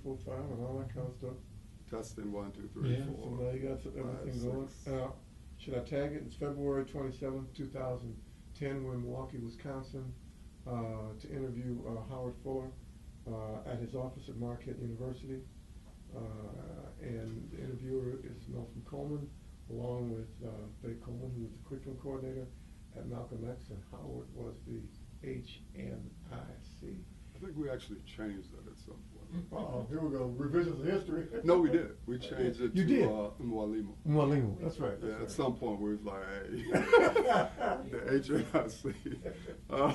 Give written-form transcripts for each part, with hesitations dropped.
4, 5, and all that kind of stuff. Testing 1, 2, 3, Yeah, 4. so now you got everything 5, going. 6. Should I tag it? It's February 27th, 2010. We're in Milwaukee, Wisconsin, to interview Howard Fuller at his office at Marquette University. And the interviewer is Milton Coleman, along with Coleman, who was the curriculum coordinator at Malcolm X, and Howard was the HNIC. I think we actually changed that at some point. Uh-oh, here we go. Revisions of history. No, we did. We changed it You to did? Mwalimu. Mwalimu, that's right. Yeah, That's at some point we was like, hey, the HNIC. My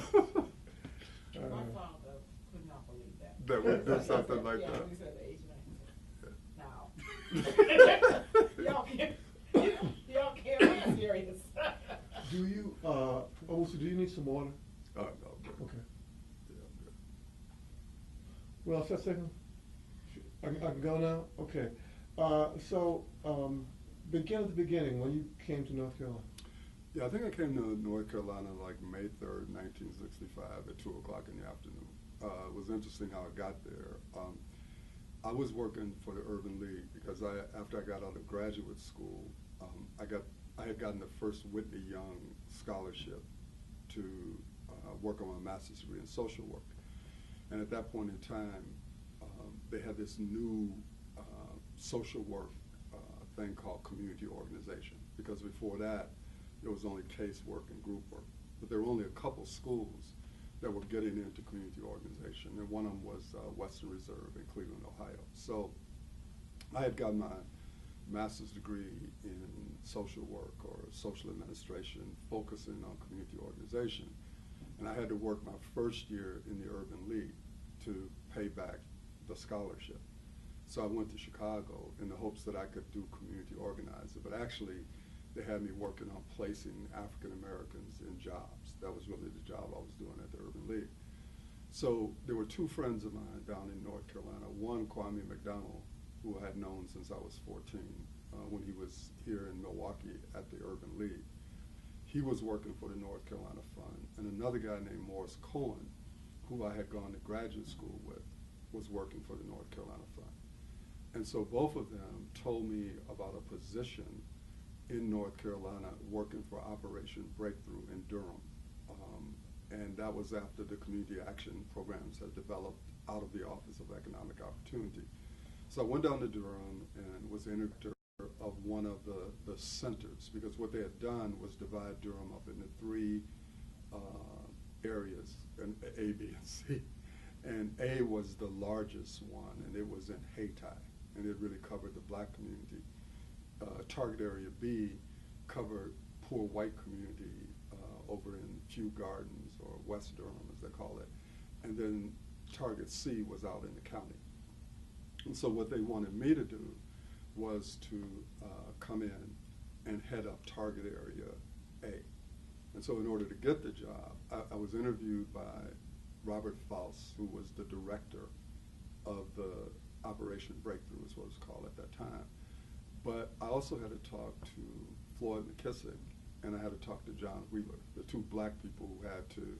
father could not believe that. That we do something like yeah, that. we said the H now. y'all can't be serious. Do you, so do you need some water? No. Okay. Yeah, I'm good. Well, so second, I can go now? Okay. Begin at the beginning, when you came to North Carolina. Yeah, I think I came to North Carolina like May 3rd, 1965 at 2 o'clock in the afternoon. It was interesting how I got there. I was working for the Urban League because after I got out of graduate school, I had gotten the first Whitney Young scholarship to work on my master's degree in social work. And at that point in time, they had this new social work thing called community organization, because before that, there was only case work and group work. But there were only a couple schools that were getting into community organization, and one of them was Western Reserve in Cleveland, Ohio. So I had gotten my master's degree in social work or social administration, focusing on community organization. And I had to work my first year in the Urban League to pay back the scholarship. So I went to Chicago in the hopes that I could do community organizing, but actually they had me working on placing African Americans in jobs. That was really the job I was doing at the Urban League. So there were two friends of mine down in North Carolina. One, Kwame McDonald, who I had known since I was 14, when he was here in Milwaukee at the Urban League. He was working for the North Carolina Fund. And another guy named Morris Cohen, who I had gone to graduate school with, was working for the North Carolina Fund. And so both of them told me about a position in North Carolina working for Operation Breakthrough in Durham. And that was after the community action programs had developed out of the Office of Economic Opportunity. So I went down to Durham and was the editor of one of the centers, because what they had done was divide Durham up into three areas, A, B, and C. And A was the largest one, and it was in Hayti, and it really covered the black community. Target Area B covered poor white community over in Kew Gardens, or West Durham as they call it. And then Target C was out in the county. And so what they wanted me to do was to come in and head up Target Area A. And so in order to get the job, I was interviewed by Robert Faust, who was the director of the Operation Breakthrough, is what it was called at that time. But I also had to talk to Floyd McKissick, and I had to talk to John Wheeler, the two black people who had to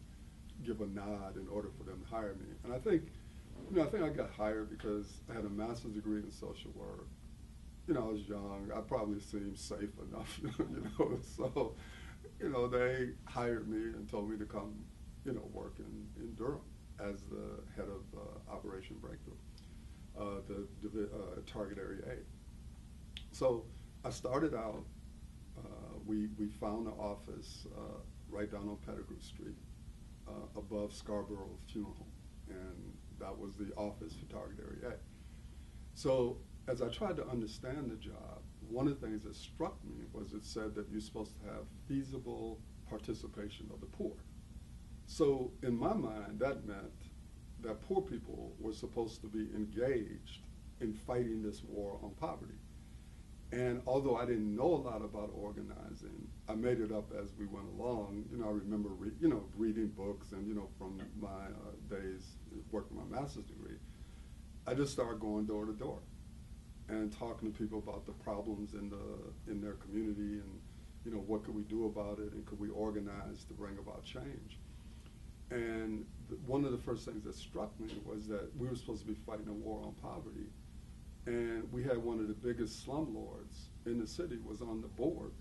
give a nod in order for them to hire me. And I think I got hired because I had a master's degree in social work. I was young. I probably seemed safe enough, So, they hired me and told me to come, work in Durham as the head of Operation Breakthrough, the Target Area A. So I started out. We found an office right down on Pettigrew Street, above Scarborough Funeral Home, and that was the office for Target Area A. So as I tried to understand the job, one of the things that struck me was it said that you're supposed to have feasible participation of the poor. So in my mind, that meant that poor people were supposed to be engaged in fighting this war on poverty. And although I didn't know a lot about organizing, I made it up as we went along. I remember reading books and from my days working my master's degree, I just started going door to door and talking to people about the problems in their community, and what could we do about it, and could we organize to bring about change. And one of the first things that struck me was that we were supposed to be fighting a war on poverty, and we had one of the biggest slumlords in the city was on the board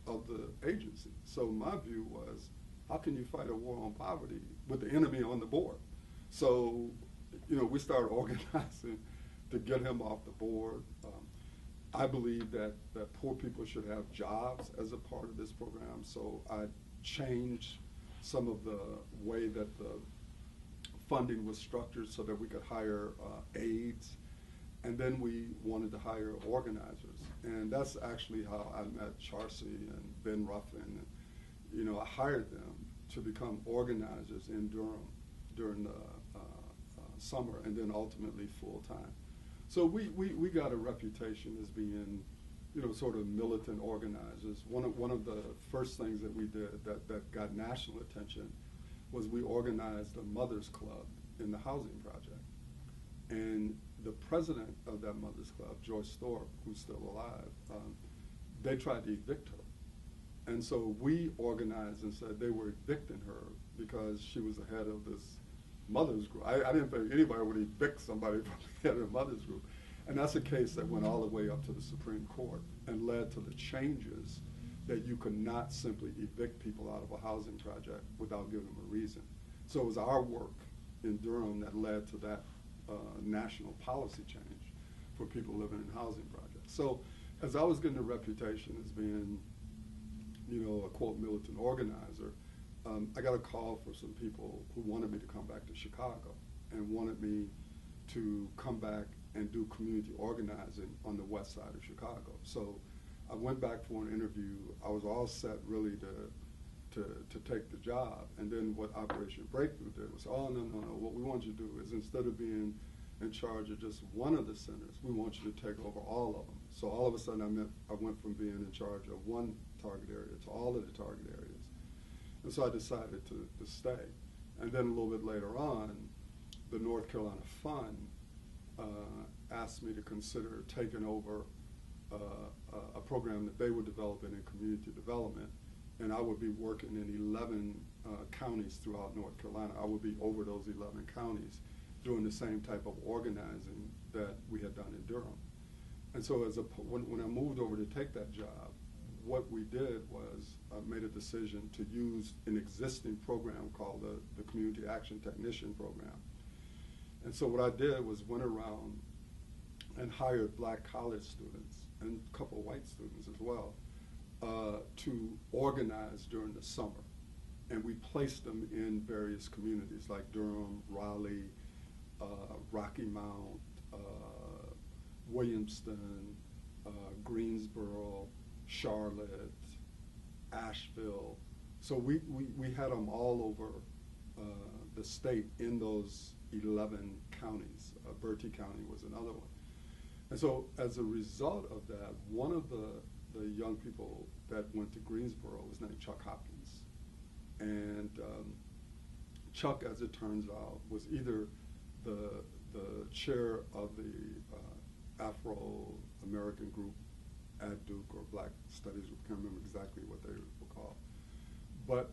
of the agency. So my view was, how can you fight a war on poverty with the enemy on the board? So, we started organizing to get him off the board. I believe that poor people should have jobs as a part of this program, so I changed some of the way that the funding was structured so that we could hire aides, and then we wanted to hire organizers, and that's actually how I met Charcy and Ben Ruffin. I hired them to become organizers in Durham during the summer, and then ultimately full-time. So we got a reputation as being, sort of militant organizers. One of the first things that we did that got national attention was we organized a mothers club in the housing project. And the president of that mothers club, Joyce Thorpe, who's still alive, they tried to evict her. And so we organized and said they were evicting her because she was the head of this mothers group. I didn't think anybody would evict somebody from the head of the mothers group. And that's a case that went all the way up to the Supreme Court and led to the changes that you could not simply evict people out of a housing project without giving them a reason. So it was our work in Durham that led to that national policy change for people living in housing projects. So as I was getting a reputation as being, a quote militant organizer, I got a call for some people who wanted me to come back to Chicago and wanted me to come back and do community organizing on the west side of Chicago. So I went back for an interview. I was all set really to take the job. And then what Operation Breakthrough did was, oh, no. What we want you to do is instead of being in charge of just one of the centers, we want you to take over all of them. So all of a sudden I went from being in charge of one target area to all of the target areas. And so I decided to stay. And then a little bit later on, the North Carolina Fund asked me to consider taking over a program that they were developing in community development, and I would be working in 11 counties throughout North Carolina. I would be over those 11 counties doing the same type of organizing that we had done in Durham. And so when I moved over to take that job, what we did was made a decision to use an existing program called the Community Action Technician Program. And so what I did was went around and hired black college students and a couple of white students as well to organize during the summer. And we placed them in various communities like Durham, Raleigh, Rocky Mount, Williamston, Greensboro, Charlotte, Asheville. So we had them all over the state in those 11 counties. Bertie County was another one. And so as a result of that, one of the young people that went to Greensboro was named Chuck Hopkins. And Chuck, as it turns out, was either the chair of the Afro-American group at Duke or Black Studies Group, can't remember exactly what they were called. But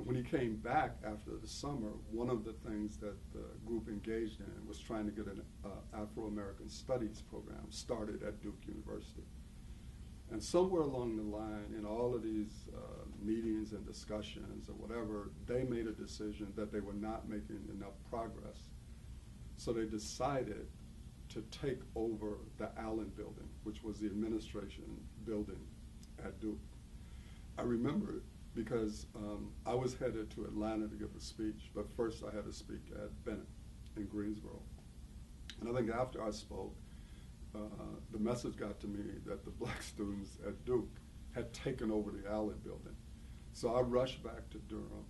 when he came back after the summer, one of the things that the group engaged in was trying to get an Afro-American Studies program started at Duke University. And somewhere along the line, in all of these meetings and discussions or whatever, they made a decision that they were not making enough progress. So they decided to take over the Allen building, which was the administration building at Duke. I remember it because I was headed to Atlanta to give a speech, but first I had to speak at Bennett in Greensboro. And I think after I spoke, the message got to me that the black students at Duke had taken over the Allen building. So I rushed back to Durham,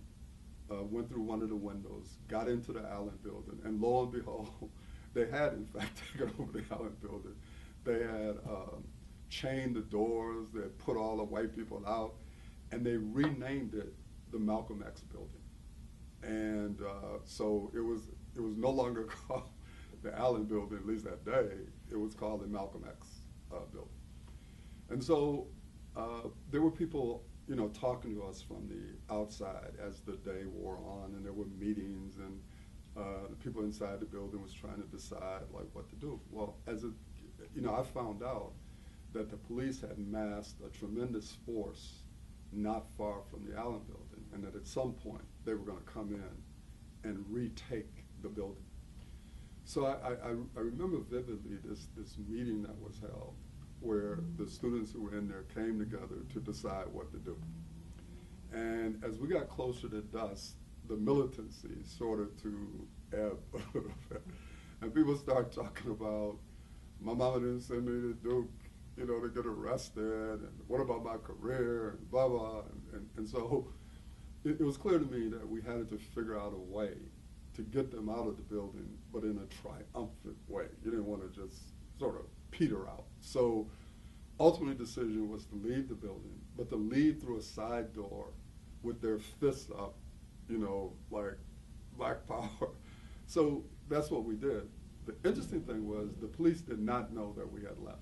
went through one of the windows, got into the Allen building, and lo and behold, they had in fact taken over the Allen building. They had chained the doors, they had put all the white people out, and they renamed it the Malcolm X building. And so it was no longer called the Allen building, at least that day. It was called the Malcolm X building. And so there were people talking to us from the outside as the day wore on, and there were meetings, and the people inside the building was trying to decide like what to do. Well, I found out that the police had massed a tremendous force not far from the Allen building, and that at some point they were going to come in and retake the building. So I remember vividly this meeting that was held where the students who were in there came together to decide what to do. And as we got closer to dusk, the militancy started to ebb a little bit. And people started talking about, my mama didn't send me to Duke, to get arrested, and what about my career, and blah, blah. And so it was clear to me that we had to figure out a way to get them out of the building, but in a triumphant way. You didn't want to just sort of peter out. So ultimately the decision was to leave the building, but to leave through a side door with their fists up, like Black Power. So that's what we did. The interesting thing was the police did not know that we had left.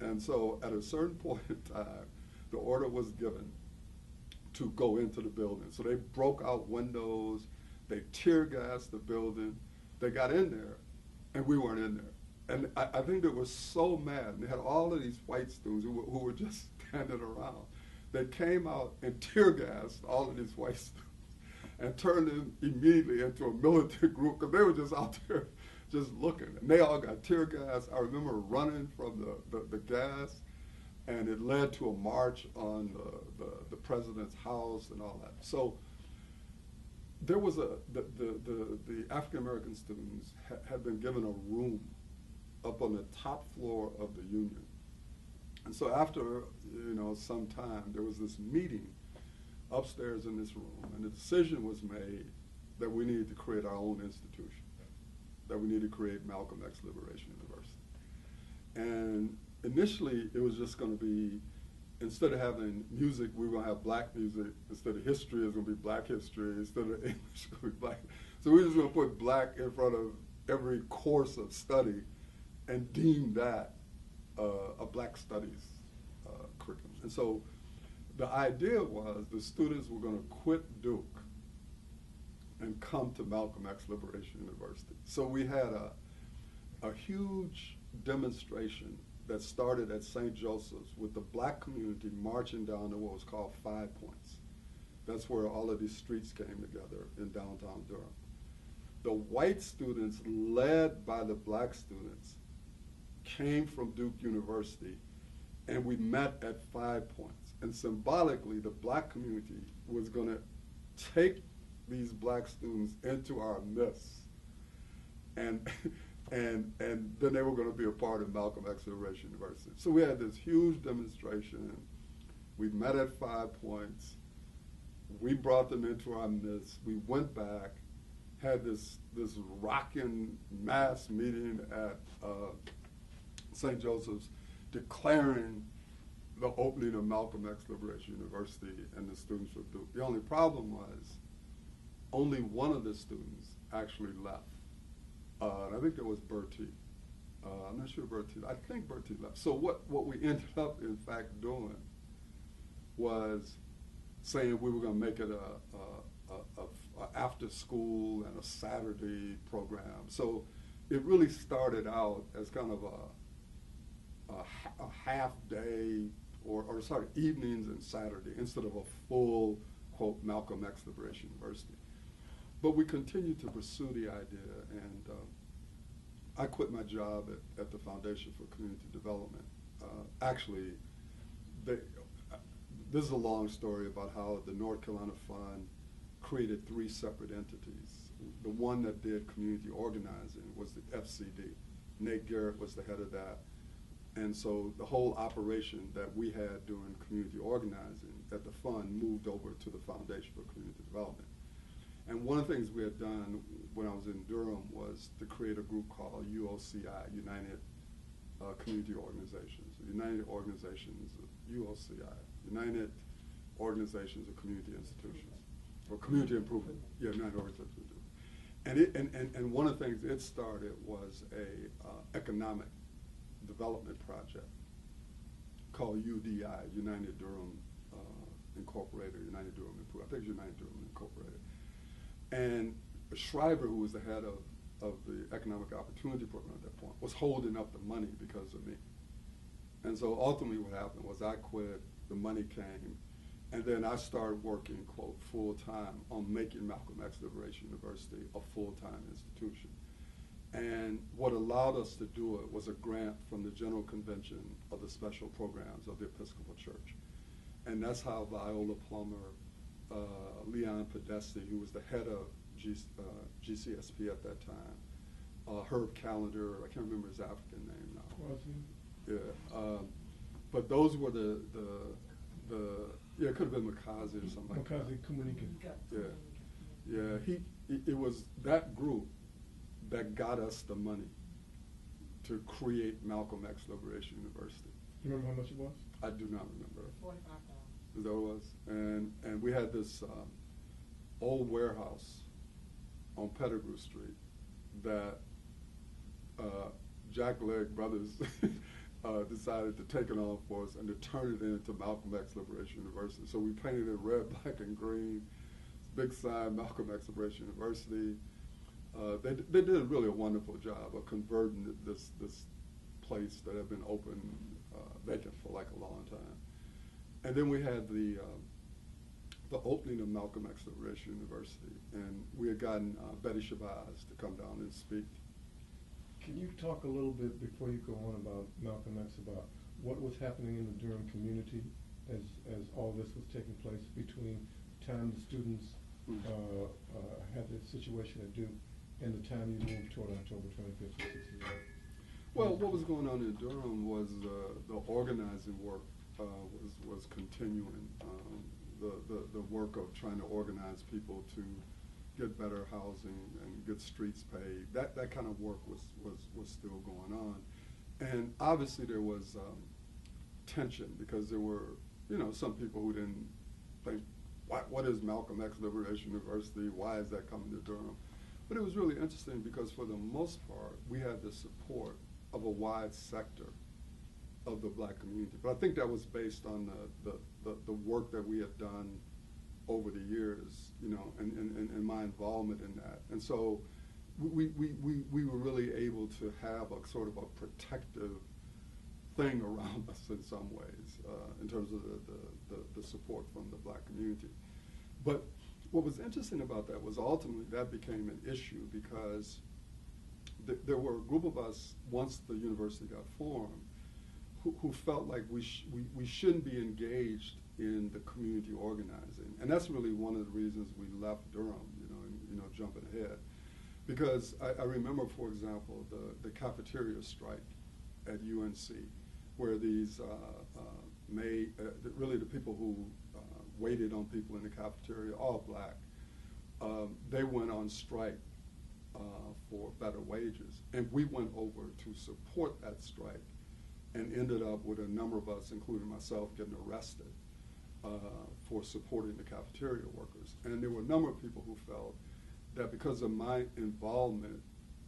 And so at a certain point in time, the order was given to go into the building. So they broke out windows, they tear gassed the building, they got in there, and we weren't in there. And I think they were so mad, and they had all of these white students who were just standing around. They came out and tear gassed all of these white students and turned them immediately into a militant group, because they were just out there just looking. And they all got tear gas. I remember running from the gas, and it led to a march on the president's house and all that. So there was the African American students had been given a room up on the top floor of the Union. And so after, some time, there was this meeting upstairs in this room, and the decision was made that we needed to create our own institution, that we needed to create Malcolm X Liberation University. And initially, it was just going to be, instead of having music, we were going to have black music. Instead of history, it was going to be black history. Instead of English, it was going to be black. So we were just going to put black in front of every course of study and deem that a black studies curriculum. And so the idea was the students were going to quit Duke and come to Malcolm X Liberation University. So we had a huge demonstration that started at St. Joseph's with the black community marching down to what was called 5 Points. That's where all of these streets came together in downtown Durham. The white students, led by the black students, came from Duke University, and we met at 5 Points. And symbolically, the black community was going to take these black students into our midst, and then they were going to be a part of Malcolm X Liberation University. So we had this huge demonstration. We met at 5 Points. We brought them into our midst. We went back, had this rocking mass meeting at St. Joseph's, declaring the opening of Malcolm X Liberation University and the students from Duke. The only problem was only one of the students actually left. And I think it was Bertie. I'm not sure Bertie. I think Bertie left. So what we ended up, in fact, doing was saying we were going to make it a after school and a Saturday program. So it really started out as kind of a half day, or evenings and Saturday, instead of a full, quote, Malcolm X Liberation University. But we continued to pursue the idea, and I quit my job at the Foundation for Community Development. Actually, this is a long story about how the North Carolina Fund created 3 separate entities. The one that did community organizing was the FCD. Nate Garrett was the head of that. And so the whole operation that we had doing community organizing at the fund moved over to the Foundation for Community Development. And one of the things we had done when I was in Durham was to create a group called UOCI, United Community Organizations. United Organizations of UOCI, United Organizations of Community Institutions, or Community Improvement. Yeah, United Organizations. And one of the things it started was a economic development project called UDI, United Durham Incorporated, United Durham, I think it's United Durham Incorporated. And Shriver, who was the head of the Economic Opportunity Program at that point, was holding up the money because of me. And so ultimately what happened was I quit, the money came, and then I started working, quote, full-time on making Malcolm X Liberation University a full-time institution. And what allowed us to do it was a grant from the General Convention of the Special Programs of the Episcopal Church. And that's how Viola Plummer, Leon Podesta, who was the head of GCSP at that time, Herb Callender, I can't remember his African name now. Yeah, but those were yeah, it could have been Makazi or something like that. Makazi Kumanike. Yeah, it was that group that got us the money to create Malcolm X Liberation University. You remember how much it was? I do not remember. $45,000. Is that what it was? And we had this old warehouse on Pettigrew Street that Jack Legg Brothers decided to take it on for us and to turn it into Malcolm X Liberation University. So we painted it red, black, and green. Big sign, Malcolm X Liberation University. They did really a wonderful job of converting this place that had been open, vacant for like a long time. And then we had the opening of Malcolm X Liberation University, and we had gotten Betty Shabazz to come down and speak. Can you talk a little bit before you go on about Malcolm X, about what was happening in the Durham community as all this was taking place between the time the students had the situation at Duke and the time you moved toward October 25th, 1968? Well, what was going on in Durham was the organizing work was continuing. The work of trying to organize people to get better housing and get streets paved. That kind of work was still going on. And obviously there was tension because there were, some people who didn't think, what is Malcolm X Liberation University? Why is that coming to Durham? But it was really interesting because for the most part, we had the support of a wide sector of the black community. But I think that was based on the work that we had done over the years, and my involvement in that. And so we were really able to have a sort of a protective thing around us in some ways, in terms of the support from the black community. But what was interesting about that was ultimately that became an issue because there were a group of us, once the university got formed, who felt like we shouldn't be engaged in the community organizing. And that's really one of the reasons we left Durham, jumping ahead. Because I remember, for example, the cafeteria strike at UNC, where these really the people who waited on people in the cafeteria, all black, they went on strike for better wages. And we went over to support that strike and ended up with a number of us, including myself, getting arrested for supporting the cafeteria workers. And there were a number of people who felt that because of my involvement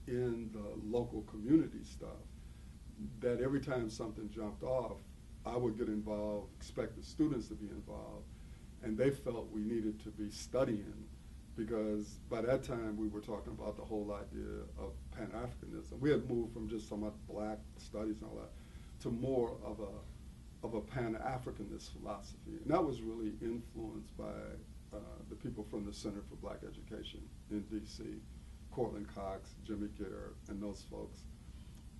in the local community stuff, that every time something jumped off, I would get involved, expect the students to be involved, and they felt we needed to be studying because by that time we were talking about the whole idea of Pan-Africanism. We had moved from just somewhat black studies and all that to more of a Pan-Africanist philosophy. And that was really influenced by the people from the Center for Black Education in DC, Cortland Cox, Jimmy Garrett, and those folks.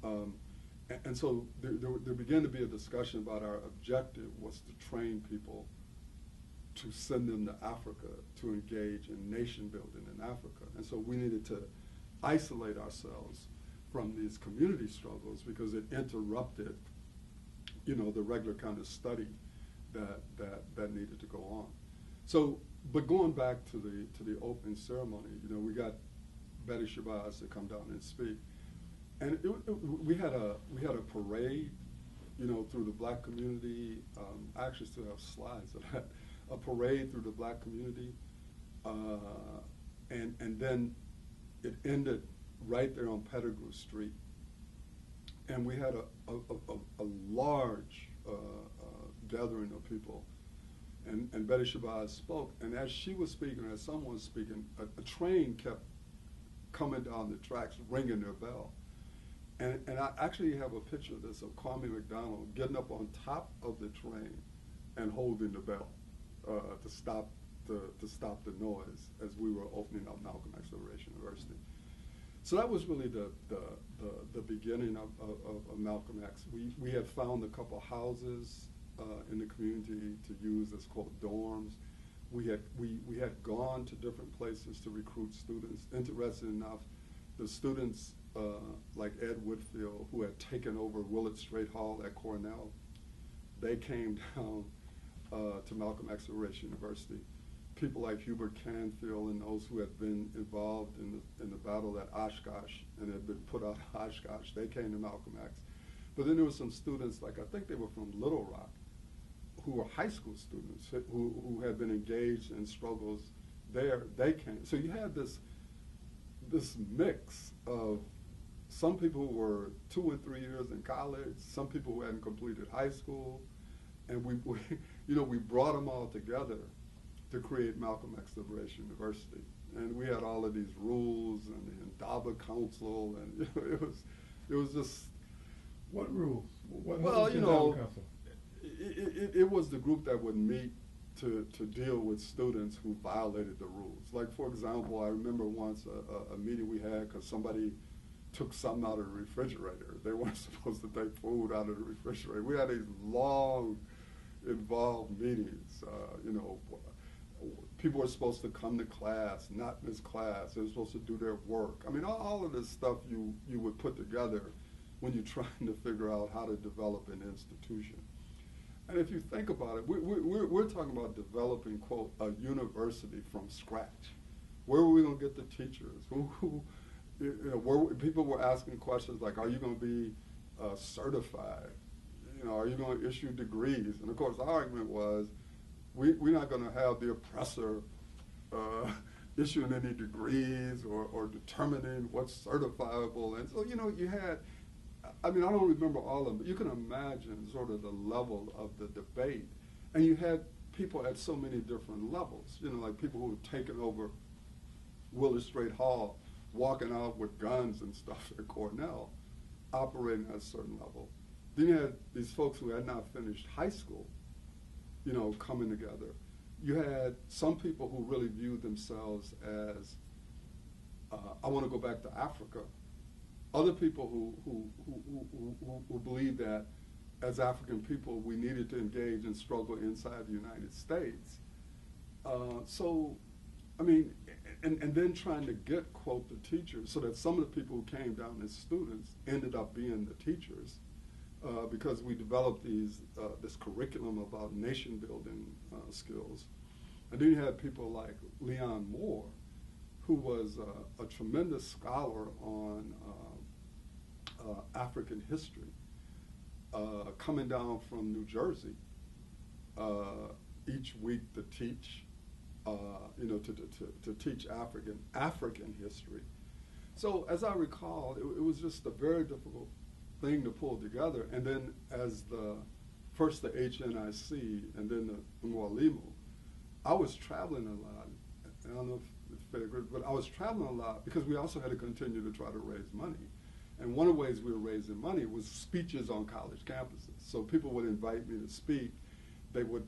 And so there began to be a discussion about our objective was to train people to send them to Africa to engage in nation building in Africa. And so we needed to isolate ourselves from these community struggles because it interrupted, the regular kind of study that needed to go on. So, but going back to the opening ceremony, we got Betty Shabazz to come down and speak, and we had a parade, through the black community. I actually still have slides of that. A parade through the black community, and then it ended right there on Pettigrew Street. And we had a large gathering of people. And Betty Shabazz spoke, and as she was speaking, as someone was speaking, a train kept coming down the tracks, ringing their bell. And I actually have a picture of this, of Kwame McDonald getting up on top of the train and holding the bell to stop the noise as we were opening up Malcolm X Liberation University. So that was really the beginning of Malcolm X. We had found a couple houses in the community to use as quote dorms. We had gone to different places to recruit students. Interesting enough, the students like Ed Whitfield, who had taken over Willard Straight Hall at Cornell, they came down to Malcolm X Liberation University. People like Hubert Canfield and those who had been involved in the battle at Oshkosh and had been put out of Oshkosh, they came to Malcolm X. But then there were some students, like I think they were from Little Rock, who were high school students who had been engaged in struggles there. They came. So you had this mix of some people who were 2 and 3 years in college, some people who hadn't completed high school, and we brought them all together to create Malcolm X Liberation University. And we had all of these rules and the Indaba Council, and it was just. What rules? What Well, was the you know, Indaba Council? it was the group that would meet to deal with students who violated the rules. Like, for example, I remember once a meeting we had because somebody took something out of the refrigerator. They weren't supposed to take food out of the refrigerator. We had these long, involved meetings. People were supposed to come to class, not miss class. They were supposed to do their work. I mean, all of this stuff you would put together when you're trying to figure out how to develop an institution. And if you think about it, we're talking about developing, quote, a university from scratch. Where were we going to get the teachers? People were asking questions like, are you going to be certified? Are you going to issue degrees? And of course, our argument was, we're not going to have the oppressor issuing any degrees or determining what's certifiable. And so, you had, I don't remember all of them, but you can imagine sort of the level of the debate. And you had people at so many different levels, like people who had taken over Willard Straight Hall, walking out with guns and stuff at Cornell, operating at a certain level. Then you had these folks who had not finished high school, coming together. You had some people who really viewed themselves as, I want to go back to Africa. Other people who believed that as African people we needed to engage in struggle inside the United States. And then trying to get, quote, the teachers, so that some of the people who came down as students ended up being the teachers. Because we developed this curriculum about nation building skills. And then you had people like Leon Moore, who was a tremendous scholar on African history, coming down from New Jersey each week to teach, to teach African history. So as I recall, it was just a very difficult thing to pull together. And then as first the HNIC and then the Mwalimu, I was traveling a lot. I don't know if it's fair, but I was traveling a lot because we also had to continue to try to raise money. And one of the ways we were raising money was speeches on college campuses. So people would invite me to speak. They would,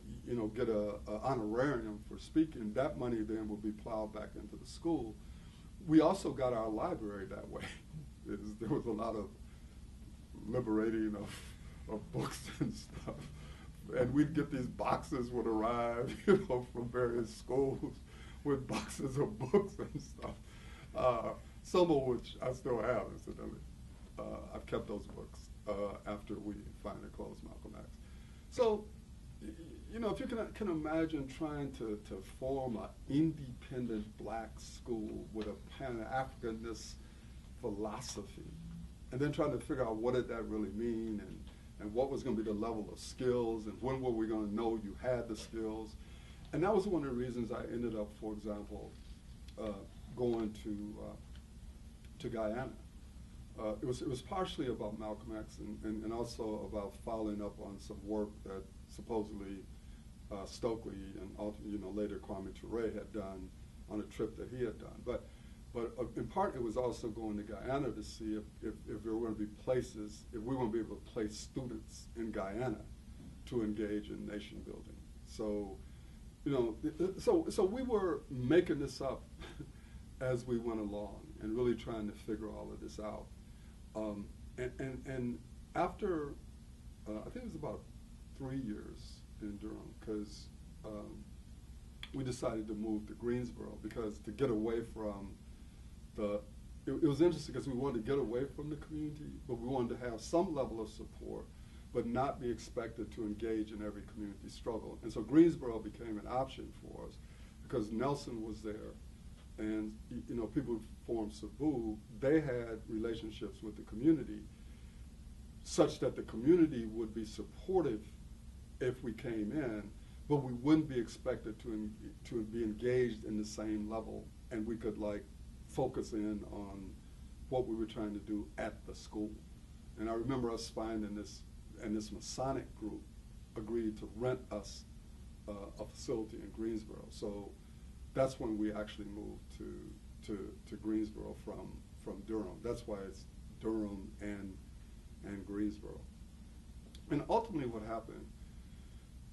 get a honorarium for speaking. That money then would be plowed back into the school. We also got our library that way. There was a lot of liberating of books and stuff. And we'd get these boxes would arrive, from various schools with boxes of books and stuff. Some of which I still have, incidentally. I've kept those books after we finally closed Malcolm X. So, if you can imagine trying to form an independent black school with a Pan-Africanist philosophy, and then trying to figure out what did that really mean, and what was going to be the level of skills, and when were we going to know you had the skills. And that was one of the reasons I ended up, for example, going to Guyana. It was partially about Malcolm X and also about following up on some work that supposedly Stokely and later Kwame Ture had done on a trip that he had done. But in part it was also going to Guyana to see if there were going to be places, if we were going to be able to place students in Guyana to engage in nation building. So, so we were making this up as we went along and really trying to figure all of this out. And after, I think it was about 3 years in Durham, because we decided to move to Greensboro because to get away from it was interesting because we wanted to get away from the community, but we wanted to have some level of support, but not be expected to engage in every community struggle. And so Greensboro became an option for us because Nelson was there, and people who formed Cebu, they had relationships with the community such that the community would be supportive if we came in, but we wouldn't be expected to be engaged in the same level, and we could focus in on what we were trying to do at the school. And I remember us finding this, and this Masonic group agreed to rent us a facility in Greensboro. So that's when we actually moved to Greensboro from Durham. That's why it's Durham and Greensboro. And ultimately what happened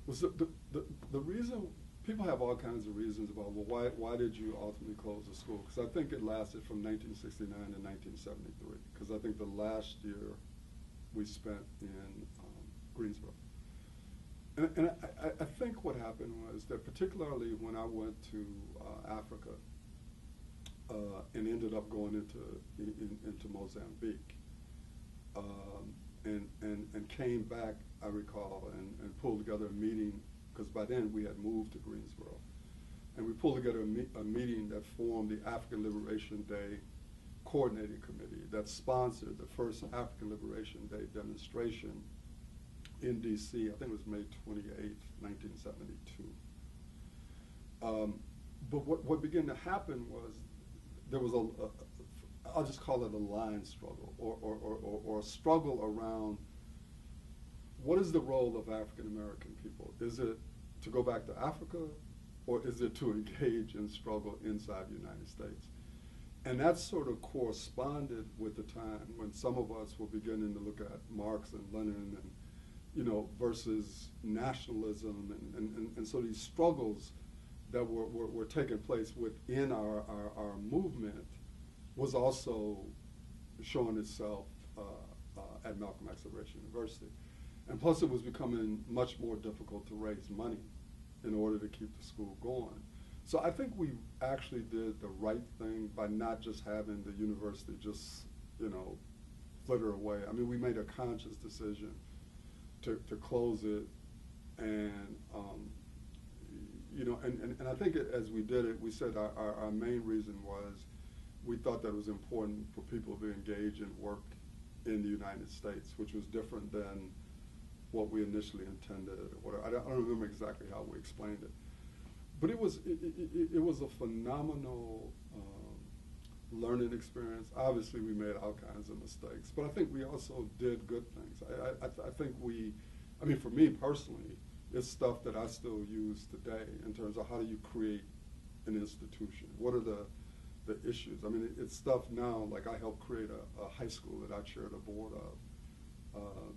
was the reason, people have all kinds of reasons about, well, why did you ultimately close the school? Because I think it lasted from 1969 to 1973, because I think the last year we spent in Greensboro. And I think what happened was that particularly when I went to Africa and ended up going into Mozambique, and came back, I recall, and pulled together a meeting, because by then we had moved to Greensboro. And we pulled together a meeting that formed the African Liberation Day Coordinating Committee that sponsored the first African Liberation Day demonstration in D.C. I think it was May 28th, 1972. But what began to happen was there was I'll just call it a line struggle, or a struggle around what is the role of African American people? Is it to go back to Africa, or is it to engage in struggle inside the United States? And that sort of corresponded with the time when some of us were beginning to look at Marx and Lenin and, versus nationalism, and so these struggles that were taking place within our movement was also showing itself at Malcolm X Liberation University. And plus it was becoming much more difficult to raise money in order to keep the school going. So I think we actually did the right thing by not just having the university just, flitter away. I mean, we made a conscious decision to close it, and and I think as we did it, we said our main reason was we thought that it was important for people to engage in work in the United States, which was different than what we initially intended. I don't remember exactly how we explained it, but it was a phenomenal learning experience. Obviously, we made all kinds of mistakes, but I think we also did good things. I think for me personally, it's stuff that I still use today in terms of how do you create an institution? What are the issues? I mean, it's stuff now, like I helped create a high school that I chaired a board of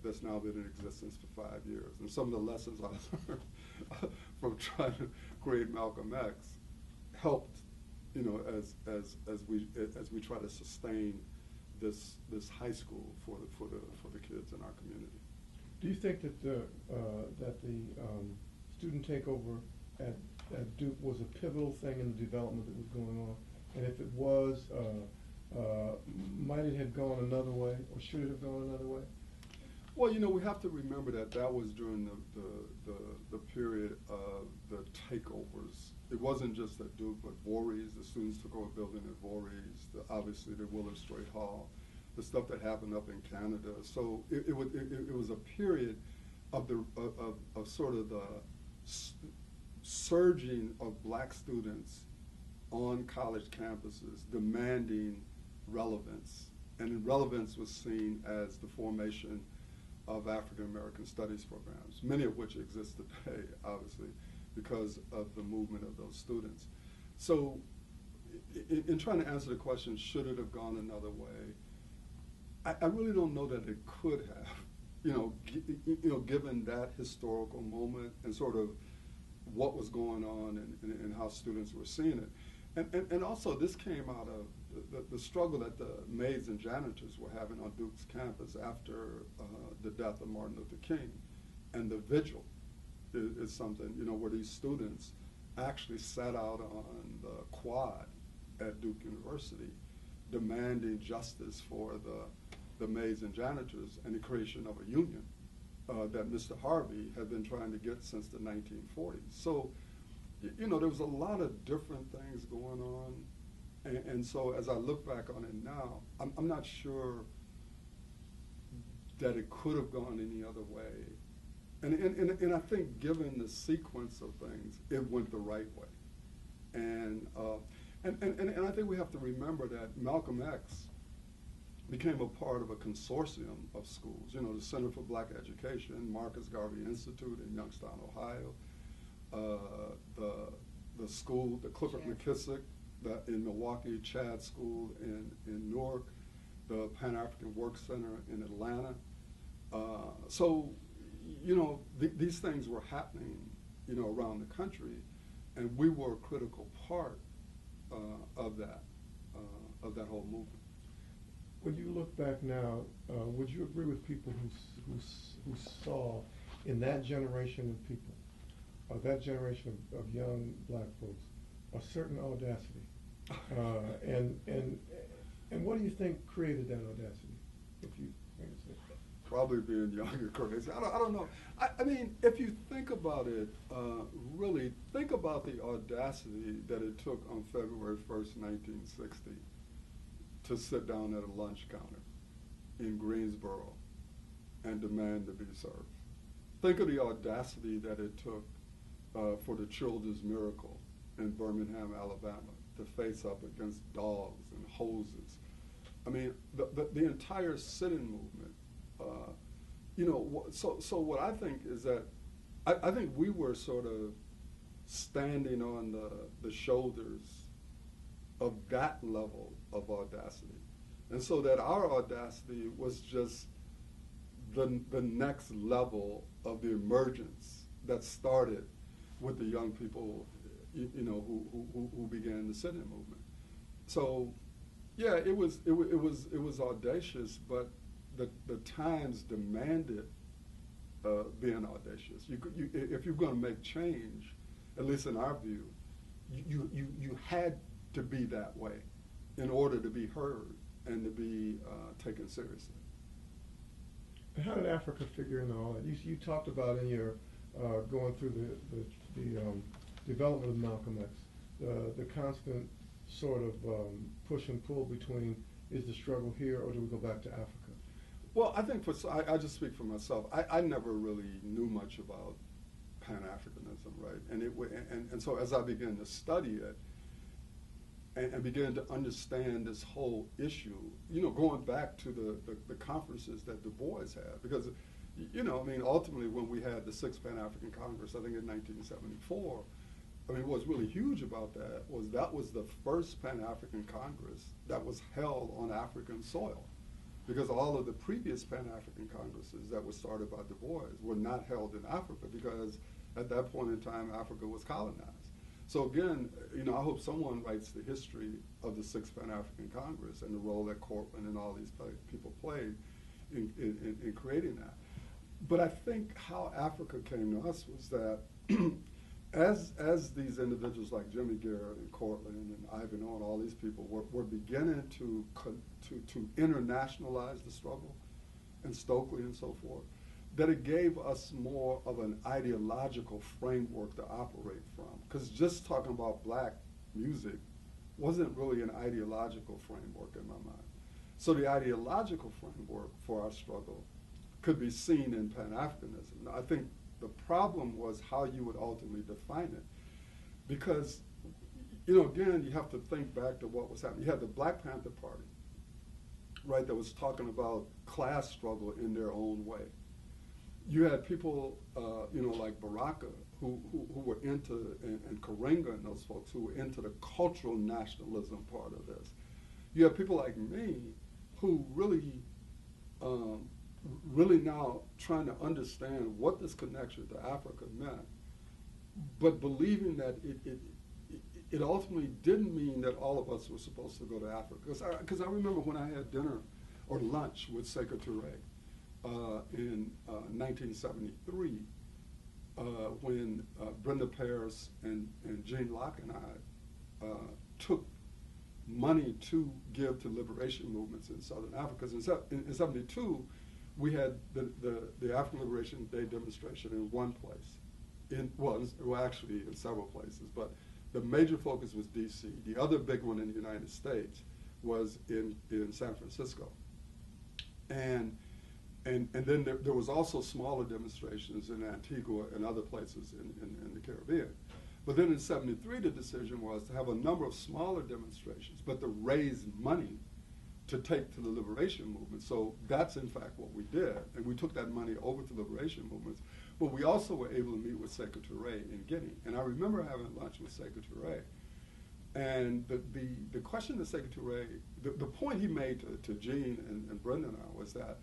that's now been in existence for 5 years. And some of the lessons I learned from trying to create Malcolm X helped, as we try to sustain this high school for the kids in our community. Do you think that the student takeover at Duke was a pivotal thing in the development that was going on? And if it was, might it have gone another way, or should it have gone another way? Well, we have to remember that was during the period of the takeovers. It wasn't just at Duke, but Voorhees. The students took over a building at Voorhees. Obviously, the Willard Straight Hall, the stuff that happened up in Canada. So it was a period of sort of the surging of black students on college campuses demanding relevance, and relevance was seen as the formation of African American studies programs, many of which exist today, obviously, because of the movement of those students. So in trying to answer the question, should it have gone another way, I really don't know that it could have, given that historical moment and sort of what was going on and how students were seeing it. And also this came out of the struggle that the maids and janitors were having on Duke's campus after the death of Martin Luther King. And the vigil is something, where these students actually sat out on the quad at Duke University demanding justice for the maids and janitors and the creation of a union that Mr. Harvey had been trying to get since the 1940s. So, there was a lot of different things going on. And so as I look back on it now, I'm not sure that it could have gone any other way. And I think given the sequence of things, it went the right way. And I think we have to remember that Malcolm X became a part of a consortium of schools, the Center for Black Education, Marcus Garvey Institute in Youngstown, Ohio, the school, the Clifford McKissick in Milwaukee, Chad School in Newark, the Pan-African Work Center in Atlanta. So, these things were happening, around the country, and we were a critical part of that whole movement. When you look back now, would you agree with people who saw in that generation of people, that generation of young black folks, a certain audacity? And what do you think created that audacity? If you understand. Probably being young and crazy. I don't know. I mean, if you think about it, really think about the audacity that it took on February 1st, 1960, to sit down at a lunch counter in Greensboro and demand to be served. Think of the audacity that it took for the Children's Miracle in Birmingham, Alabama, to face up against dogs and hoses. I mean, the entire sit-in movement. So what I think is that I think we were sort of standing on the shoulders of that level of audacity, and so that our audacity was just the next level of the emergence that started with the young people, who began the sit-in movement. So, yeah, it was audacious, but the times demanded being audacious. If you're going to make change, at least in our view, you had to be that way in order to be heard and to be taken seriously. And how did Africa figure into all that? You talked about in your going through the development of Malcolm X, the constant sort of push and pull between, is the struggle here or do we go back to Africa? Well, I think I just speak for myself. I never really knew much about Pan-Africanism, right? And so as I began to study it and began to understand this whole issue, going back to the conferences that Du Bois had, because, ultimately when we had the Sixth Pan-African Congress, I think in 1974, what's really huge about that was the first Pan-African Congress that was held on African soil. Because all of the previous Pan-African Congresses that were started by Du Bois were not held in Africa because at that point in time, Africa was colonized. So again, I hope someone writes the history of the Sixth Pan-African Congress and the role that Coleman and all these people played in creating that. But I think how Africa came to us was that as these individuals like Jimmy Garrett and Cortland and Ivan O and all these people were beginning to internationalize the struggle, and Stokely and so forth, that it gave us more of an ideological framework to operate from. Because just talking about black music wasn't really an ideological framework in my mind. So the ideological framework for our struggle could be seen in Pan-Africanism. Now, I think the problem was how you would ultimately define it. Because, again, you have to think back to what was happening. You had the Black Panther Party, right, that was talking about class struggle in their own way. you had people, like Baraka, who were into, and Karenga and those folks who were into the cultural nationalism part of this. You have people like me who really now trying to understand what this connection to Africa meant, but believing that it ultimately didn't mean that all of us were supposed to go to Africa. Because I remember when I had dinner or lunch with Sekou Touré in 1973, when Brenda Paris and Jean Locke and I took money to give to liberation movements in Southern Africa. In 72, we had the African Liberation Day demonstration in one place. Actually in several places, but the major focus was D.C. The other big one in the United States was in San Francisco. And then there was also smaller demonstrations in Antigua and other places in the Caribbean. But then in 73, the decision was to have a number of smaller demonstrations, but to raise money to take to the liberation movement. So that's in fact what we did. And we took that money over to liberation movements. But we also were able to meet with Sekou Touré in Guinea. And I remember having lunch with Sekou Touré. And the question that Sekou Touré, the point he made to Jean and Brenda and I was that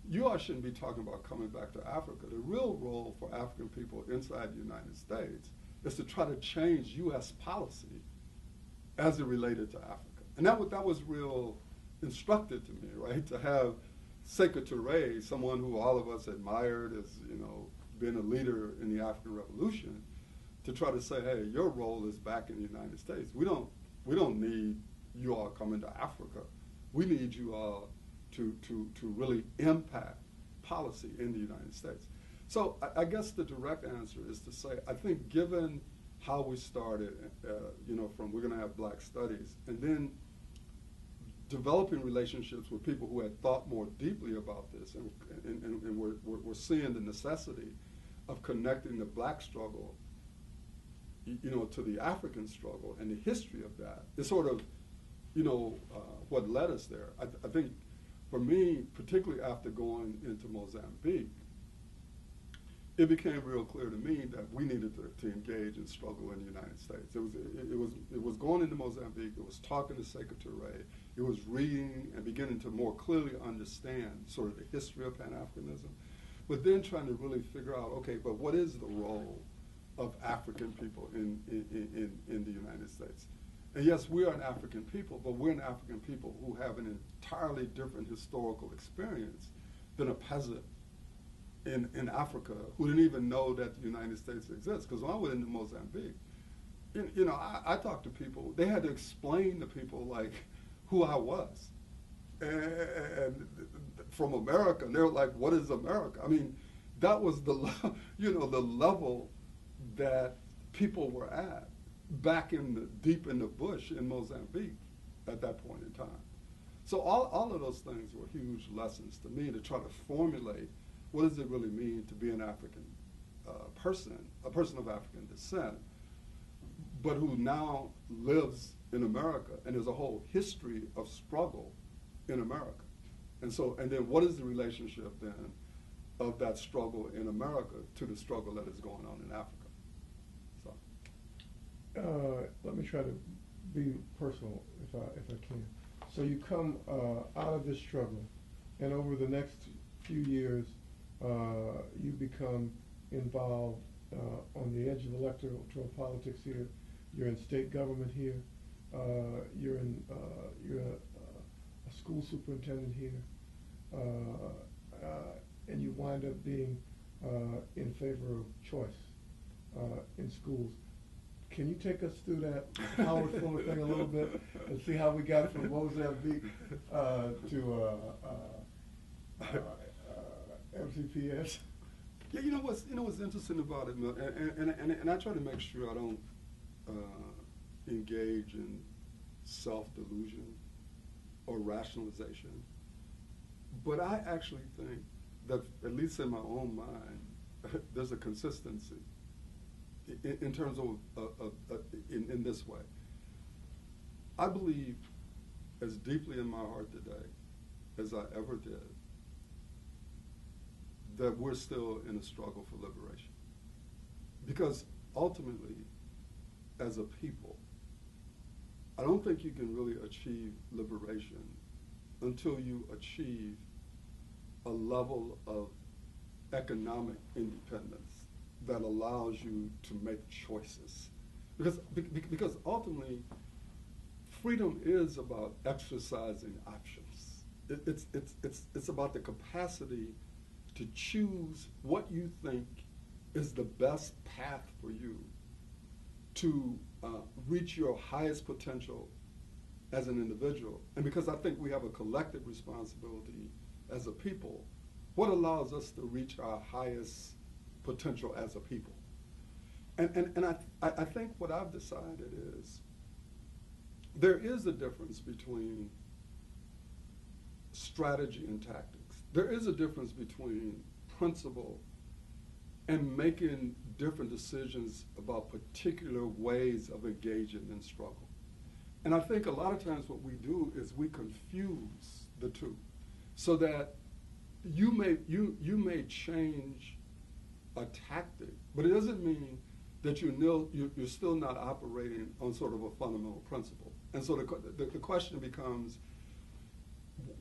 you all shouldn't be talking about coming back to Africa. The real role for African people inside the United States is to try to change U.S. policy as it related to Africa. And that was real instructive to me, right? To have Sekou Touré, someone who all of us admired as, being a leader in the African Revolution, to try to say, hey, your role is back in the United States. We don't need you all coming to Africa. We need you all to really impact policy in the United States. So I guess the direct answer is to say, I think given how we started, from we're going to have Black Studies, and then developing relationships with people who had thought more deeply about this, and we're seeing the necessity of connecting the Black struggle, to the African struggle and the history of that. It's sort of, what led us there. I think for me, particularly after going into Mozambique, it became real clear to me that we needed to engage and struggle in the United States. It was going into Mozambique, it was talking to Sekou Touré, it was reading and beginning to more clearly understand sort of the history of Pan-Africanism, but then trying to really figure out, okay, but what is the role of African people in the United States? And yes, we are an African people, but we're an African people who have an entirely different historical experience than a peasant in Africa who didn't even know that the United States exists. Because when I went into Mozambique, I talked to people. They had to explain to people like who I was, and from America. And they were like, "What is America?" I mean, that was the level that people were at back deep in the bush in Mozambique at that point in time. So all of those things were huge lessons to me to try to formulate what does it really mean to be an African person, a person of African descent, but who now lives in America, and there's a whole history of struggle in America. And then what is the relationship then of that struggle in America to the struggle that is going on in Africa? So. Let me try to be personal if I can. So you come out of this struggle, and over the next few years, you become involved on the edge of electoral politics here. You're in state government here. You're a school superintendent here, and you wind up being in favor of choice in schools. Can you take us through that Howard Fuller thing a little bit and see how we got from Mozambique to MCPS? Yeah, what's interesting about it, and I try to make sure I don't engage in self-delusion or rationalization. But I actually think that, at least in my own mind, there's a consistency in terms of in this way. I believe as deeply in my heart today as I ever did that we're still in a struggle for liberation. Because ultimately, as a people, I don't think you can really achieve liberation until you achieve a level of economic independence that allows you to make choices. Because ultimately, freedom is about exercising options. It's about the capacity to choose what you think is the best path for you to reach your highest potential as an individual. And because I think we have a collective responsibility as a people, what allows us to reach our highest potential as a people? And I think what I've decided is there is a difference between strategy and tactics. There is a difference between principle and making different decisions about particular ways of engaging in struggle. And I think a lot of times what we do is we confuse the two, so that you may change a tactic, but it doesn't mean that you're still not operating on sort of a fundamental principle. And so the question becomes,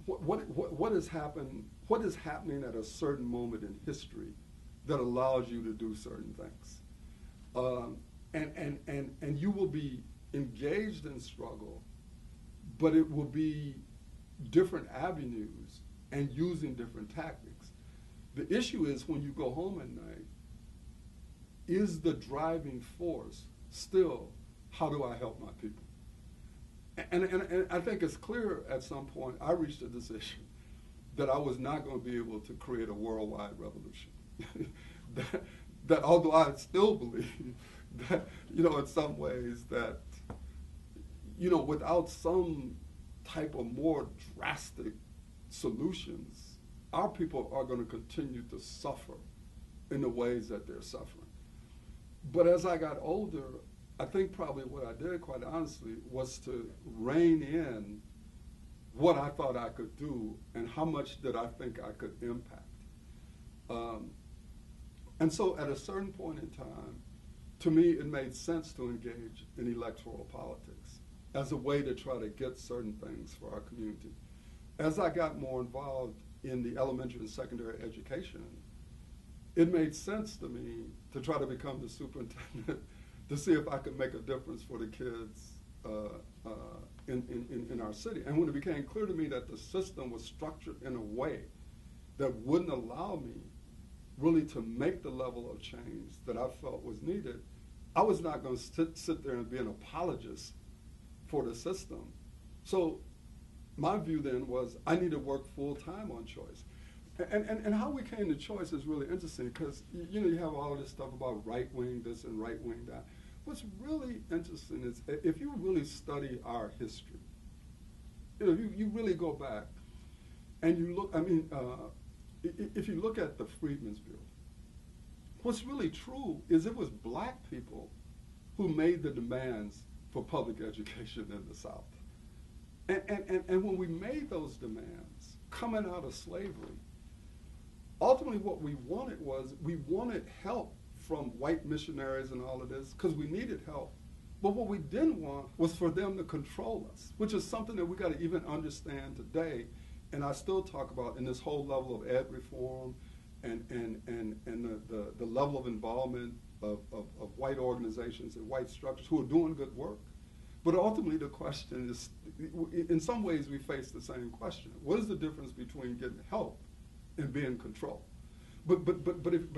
what is happening at a certain moment in history that allows you to do certain things? And you will be engaged in struggle, but it will be different avenues and using different tactics. The issue is when you go home at night, is the driving force still, how do I help my people? And I think it's clear at some point I reached a decision that I was not going to be able to create a worldwide revolution. that although I still believe that, in some ways that, without some type of more drastic solutions, our people are going to continue to suffer in the ways that they're suffering. But as I got older, I think probably what I did, quite honestly, was to rein in what I thought I could do and how much did I think I could impact. And so at a certain point in time, to me, it made sense to engage in electoral politics as a way to try to get certain things for our community. As I got more involved in the elementary and secondary education, it made sense to me to try to become the superintendent to see if I could make a difference for the kids in our city. And when it became clear to me that the system was structured in a way that wouldn't allow me really to make the level of change that I felt was needed, I was not going to sit there and be an apologist for the system. So my view then was I need to work full time on choice. And how we came to choice is really interesting because, you have all of this stuff about right wing this and right wing that. What's really interesting is if you really study our history, you really go back and you look, if you look at the Freedmen's Bureau, what's really true is it was black people who made the demands for public education in the South. And when we made those demands, coming out of slavery, ultimately what we wanted help from white missionaries and all of this because we needed help. But what we didn't want was for them to control us, which is something that we got to even understand today. And I still talk about in this whole level of ed reform and the level of involvement of white organizations and white structures who are doing good work. But ultimately the question is, in some ways we face the same question. What is the difference between getting help and being controlled? But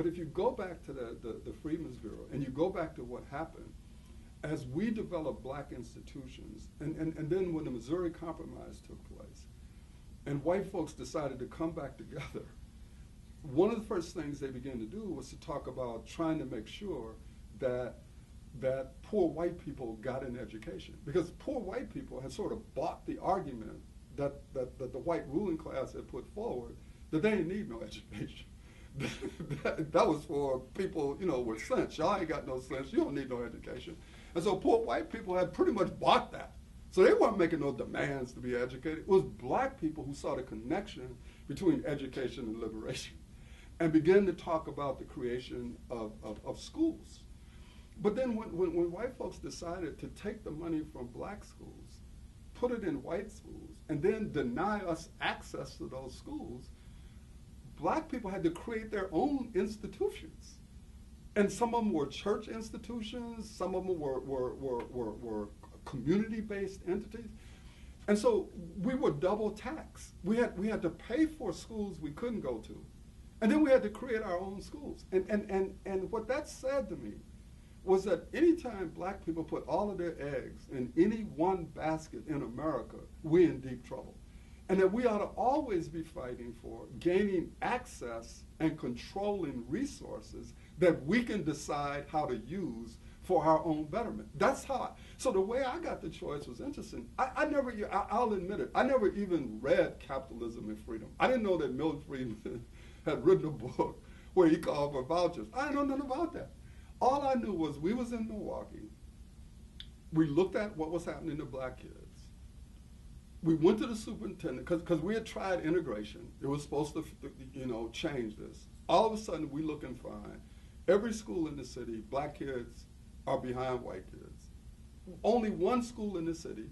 if you go back to the Freedmen's Bureau and you go back to what happened, as we developed black institutions, and then when the Missouri Compromise took place, and white folks decided to come back together, one of the first things they began to do was to talk about trying to make sure that poor white people got an education. Because poor white people had sort of bought the argument that the white ruling class had put forward that they didn't need no education. that was for people, with sense. Y'all ain't got no sense. You don't need no education. And so poor white people had pretty much bought that. So they weren't making no demands to be educated. It was black people who saw the connection between education and liberation. and began to talk about the creation of schools. But then when white folks decided to take the money from black schools, put it in white schools, and then deny us access to those schools, black people had to create their own institutions. And some of them were church institutions, some of them were community-based entities. And so we were double taxed. We had to pay for schools we couldn't go to. And then we had to create our own schools. And what that said to me was that anytime black people put all of their eggs in any one basket in America, we're in deep trouble. And that we ought to always be fighting for gaining access and controlling resources that we can decide how to use for our own betterment. That's how so the way I got the choice was interesting. I'll admit it, I never even read Capitalism and Freedom. I didn't know that Milton Friedman had written a book where he called for vouchers. I didn't know nothing about that. All I knew was we was in Milwaukee. We looked at what was happening to black kids. We went to the superintendent because we had tried integration. It was supposed to, change this. All of a sudden, we look and find every school in the city, black kids are behind white kids. Only one school in the city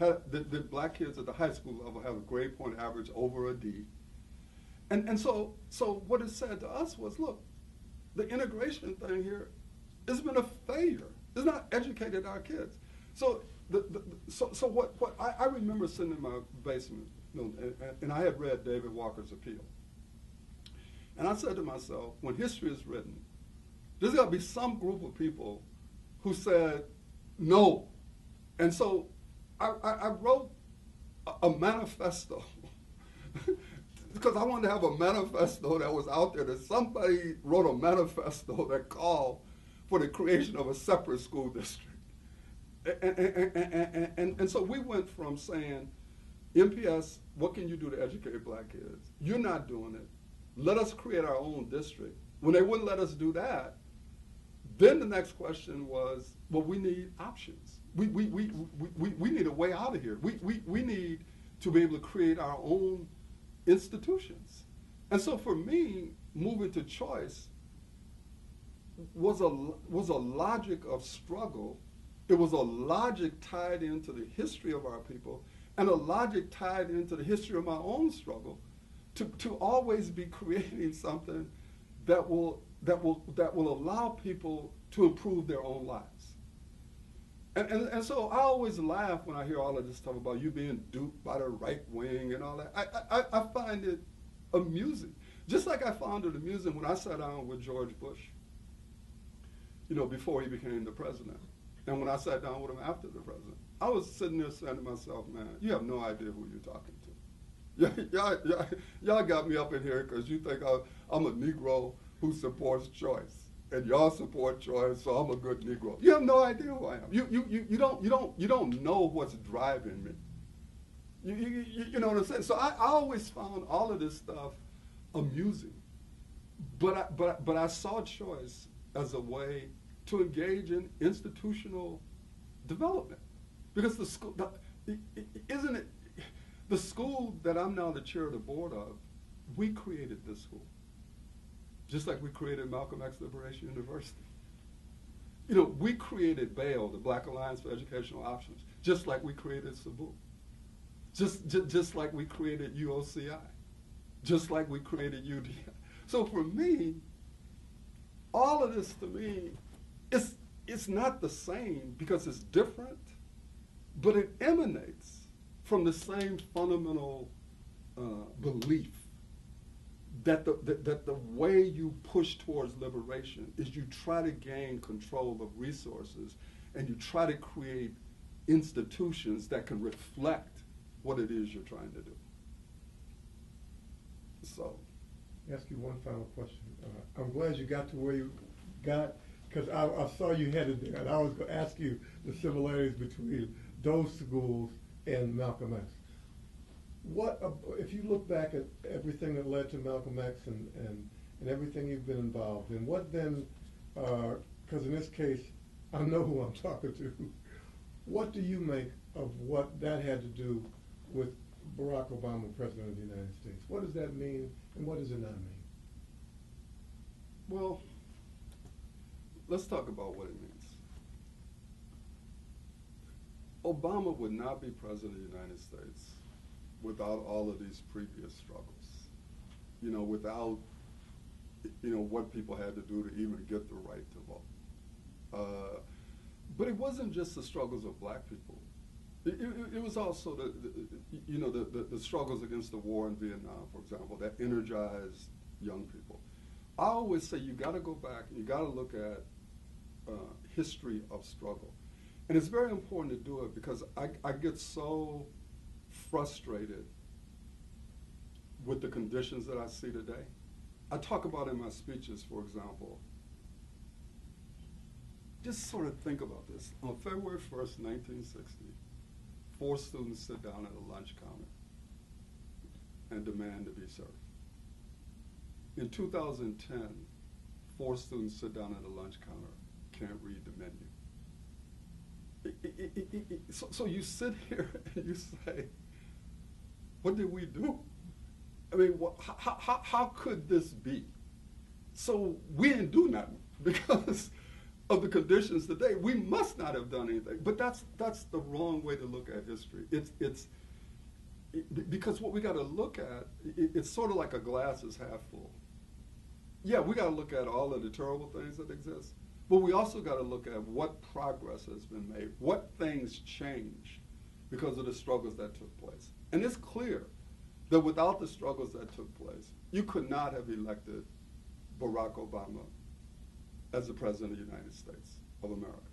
had the black kids at the high school level have a grade point average over a D. And so what it said to us was, look, the integration thing here has been a failure. It's not educated our kids. So what I remember sitting in my basement, and I had read David Walker's Appeal. And I said to myself, when history is written, there's got to be some group of people who said no. And so I wrote a manifesto because I wanted to have a manifesto that was out there, that somebody wrote a manifesto that called for the creation of a separate school district. And so we went from saying, MPS, what can you do to educate black kids? You're not doing it. Let us create our own district. When they wouldn't let us do that, then the next question was, well, we need options. We need a way out of here. We need to be able to create our own institutions. And so for me, moving to choice was a logic of struggle. It was a logic tied into the history of our people, and a logic tied into the history of my own struggle, to always be creating something that will allow people to improve their own lives. And so I always laugh when I hear all of this stuff about you being duped by the right wing and all that. I find it amusing. Just like I found it amusing when I sat down with George Bush, before he became the president. And when I sat down with him after the president, I was sitting there saying to myself, man, you have no idea who you're talking to. Y'all got me up in here because you think I'm a Negro who supports choice. And y'all support choice, so I'm a good Negro. You have no idea who I am. You don't know what's driving me. You know what I'm saying? So I always found all of this stuff amusing. But I saw choice as a way to engage in institutional development. Because the school, isn't it, the school that I'm now the chair of the board of, we created this school. Just like we created Malcolm X Liberation University. We created BAIL, the Black Alliance for Educational Options, just like we created SABU. Just like we created UOCI. Just like we created UDI. So for me, all of this to me, it's not the same because it's different, but it emanates from the same fundamental belief that the way you push towards liberation is you try to gain control of resources and you try to create institutions that can reflect what it is you're trying to do. So, ask you one final question. I'm glad you got to where you got, because I saw you headed there, and I was going to ask you the similarities between those schools and Malcolm X. What, if you look back at everything that led to Malcolm X and everything you've been involved in, what then, because in this case, I know who I'm talking to, what do you make of what that had to do with Barack Obama, President of the United States? What does that mean, and what does it not mean? Well, let's talk about what it means. Obama would not be president of the United States without all of these previous struggles. Without, what people had to do to even get the right to vote. But it wasn't just the struggles of black people. It was also the struggles against the war in Vietnam, for example, that energized young people. I always say you got to go back and you got to look at history of struggle. And it's very important to do it because I get so frustrated with the conditions that I see today. I talk about in my speeches, for example, just sort of think about this. On February 1st, 1960, 4 students sit down at a lunch counter and demand to be served. In 2010, 4 students sit down at a lunch counter, can't read the menu. So you sit here and you say, what did we do? I mean, how could this be? So we didn't do nothing because of the conditions today. We must not have done anything. But that's the wrong way to look at history. Because what we got to look at, it's sort of like a glass is half full. Yeah, we got to look at all of the terrible things that exist, but we also got to look at what progress has been made, what things changed because of the struggles that took place. And it's clear that without the struggles that took place, you could not have elected Barack Obama as the President of the United States of America.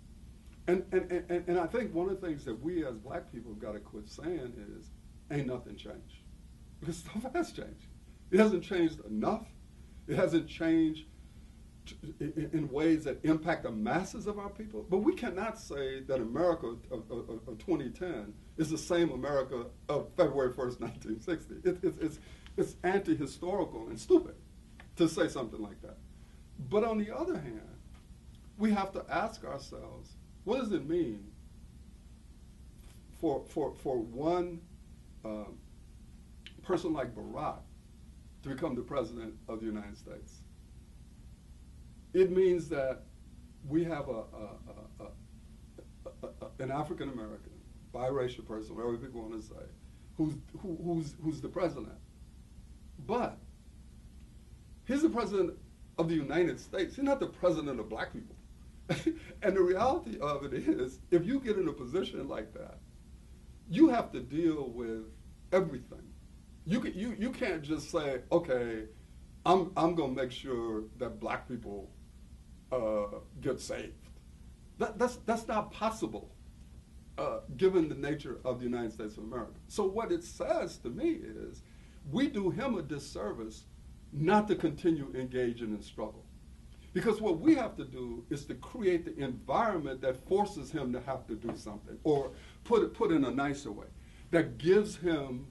And I think one of the things that we as black people have got to quit saying is, ain't nothing changed. Because stuff has changed. It hasn't changed enough. It hasn't changed in ways that impact the masses of our people. But we cannot say that America of 2010 is the same America of February 1st, 1960. It's anti-historical and stupid to say something like that. But on the other hand, we have to ask ourselves, what does it mean for one person like Barack to become the President of the United States? It means that we have an African American, biracial person, whatever people want to say, who's the president. But he's the president of the United States. He's not the president of black people. And the reality of it is, if you get in a position like that, you have to deal with everything. You can't just say, okay, I'm going to make sure that black people get saved. That's not possible, given the nature of the United States of America. So what it says to me is, we do him a disservice not to continue engaging in struggle. Because what we have to do is to create the environment that forces him to have to do something, or put in a nicer way, that gives him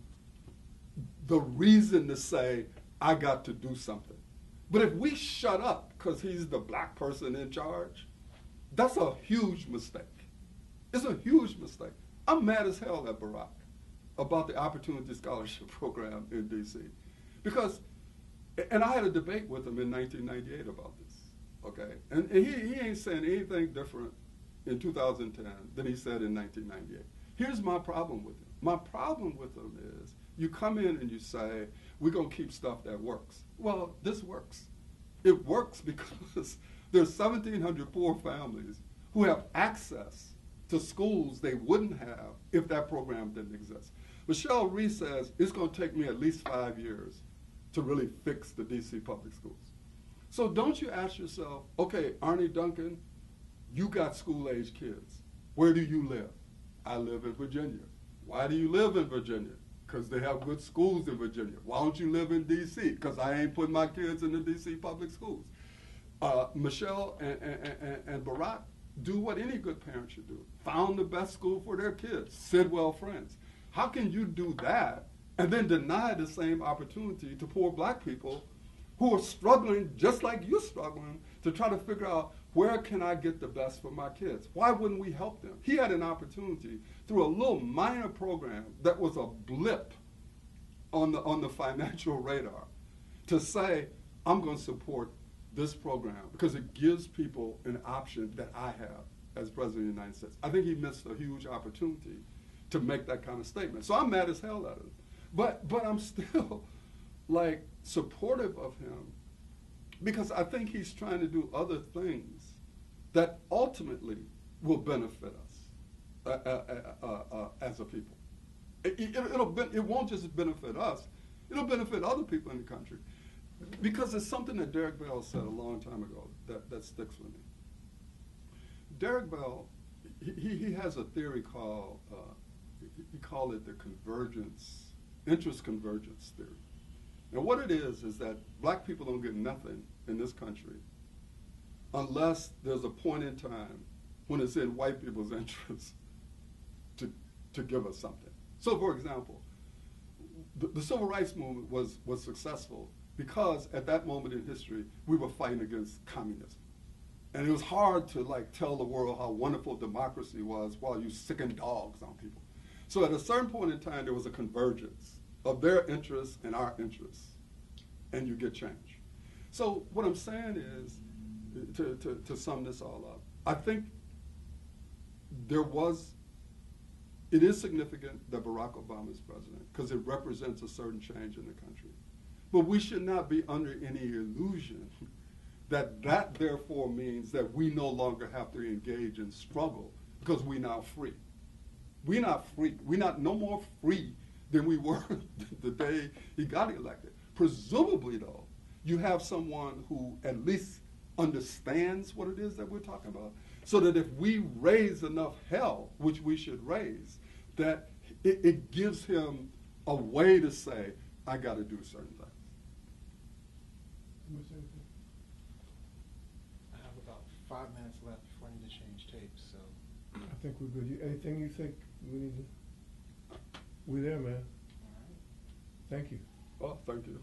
the reason to say, I got to do something. But if we shut up because he's the black person in charge, that's a huge mistake. It's a huge mistake. I'm mad as hell at Barack about the Opportunity Scholarship Program in D.C. Because, and I had a debate with him in 1998 about this, okay? And he ain't saying anything different in 2010 than he said in 1998. Here's my problem with him. My problem with him is, you come in and you say, we're going to keep stuff that works. Well, this works. It works because there's 1,700 poor families who have access to schools they wouldn't have if that program didn't exist. Michelle Reese says, it's going to take me at least 5 years to really fix the D.C. public schools. So don't you ask yourself, okay, Arnie Duncan, you got school-age kids. Where do you live? I live in Virginia. Why do you live in Virginia? Because they have good schools in Virginia. Why don't you live in D.C.? Because I ain't putting my kids in the D.C. public schools. Michelle and Barack do what any good parent should do. Found the best school for their kids. Sidwell Friends. How can you do that and then deny the same opportunity to poor black people who are struggling just like you're struggling to try to figure out, where can I get the best for my kids? Why wouldn't we help them? He had an opportunity through a little minor program that was a blip on the financial radar to say, I'm going to support this program because it gives people an option that I have as President of the United States. I think he missed a huge opportunity to make that kind of statement. So I'm mad as hell at him. But I'm still like supportive of him because I think he's trying to do other things that ultimately will benefit us as a people. It won't just benefit us, it'll benefit other people in the country. Because it's something that Derek Bell said a long time ago that sticks with me. Derek Bell, he has a theory called, he called it the interest convergence theory. And what it is that black people don't get nothing in this country unless there's a point in time when it's in white people's interest to give us something. So for example, the civil rights movement was successful because at that moment in history, we were fighting against communism. And it was hard to like tell the world how wonderful democracy was while you sicking dogs on people. So at a certain point in time, there was a convergence of their interests and our interests, and you get change. So what I'm saying is, to sum this all up, I think it is significant that Barack Obama is president because it represents a certain change in the country. But we should not be under any illusion that therefore means that we no longer have to engage in struggle because we're now free. We're not free. We're not no more free than we were the day he got elected. Presumably, though, you have someone who at least understands what it is that we're talking about, so that if we raise enough hell, which we should raise, that it gives him a way to say, I got to do certain things. I have about 5 minutes left before I need to change tapes, so. I think we're good. Anything you think we need to? We're there, man. All right. Thank you. Oh, thank you.